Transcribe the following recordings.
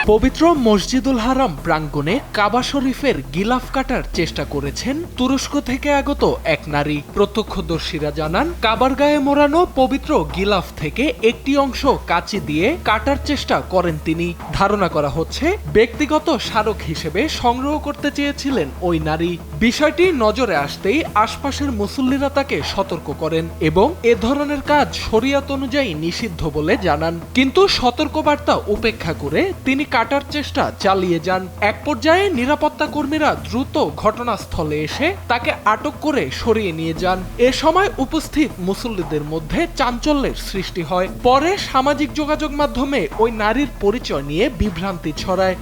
পবিত্র মসজিদুল হারাম প্রাঙ্গণে কাবা শরীফের গিলাফ কাটার চেষ্টা করেছেন তুরস্ক থেকে আগত এক নারী। প্রত্যক্ষদর্শীরা জানান, কাবার গায়ে মোড়ানো পবিত্র গিলাফ থেকে একটি অংশ কাঁচি দিয়ে কাটার চেষ্টা করেন তিনি। ধারণা করা হচ্ছে ব্যক্তিগত স্মারক হিসেবে সংগ্রহ করতে চেয়েছিলেন ওই নারী। বিষয়টি নজরে আসতেই আশপাশের মুসল্লিরা তাকে সতর্ক করেন এবং এ ধরনের কাজ শরিয়ত অনুযায়ী নিষিদ্ধ বলে জানান। কিন্তু সতর্কবার্তা উপেক্ষা করে তিনি কাটার চেষ্টা চালিয়ে যান। এক পর্যায়ে নিরাপত্তা কর্মীরা দ্রুত ঘটনাস্থলে এসে তাকে আটক করে সরিয়ে নিয়ে যান। এ সময় উপস্থিত মুসল্লিদের মধ্যে চাঞ্চল্যের সৃষ্টি হয়। পরে সামাজিক যোগাযোগ মাধ্যমে ওই নারীর পরিচয় নিয়ে বিভ্রান্তি ছড়ায়।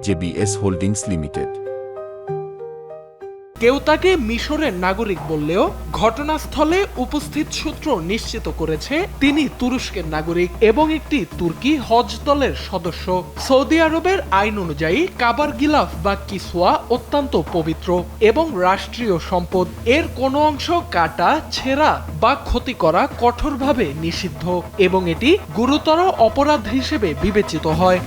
JBS holdings limited. কেউ তাকে মিশরের নাগরিক বললেও ঘটনাস্থলে উপস্থিত সূত্র নিশ্চিত করেছে তিনি তুরস্কের নাগরিক এবং একটি তুর্কি হজ দলের সদস্য। সৌদি আরবের আইন অনুযায়ী কাবার গিলাফ বা কিসওয়া অত্যন্ত পবিত্র এবং রাষ্ট্রীয় সম্পদ। এর কোনো অংশ কাটা, ছেঁড়া বা ক্ষতি করা কঠোরভাবে নিষিদ্ধ এবং এটি গুরুতর অপরাধ হিসেবে বিবেচিত হয়।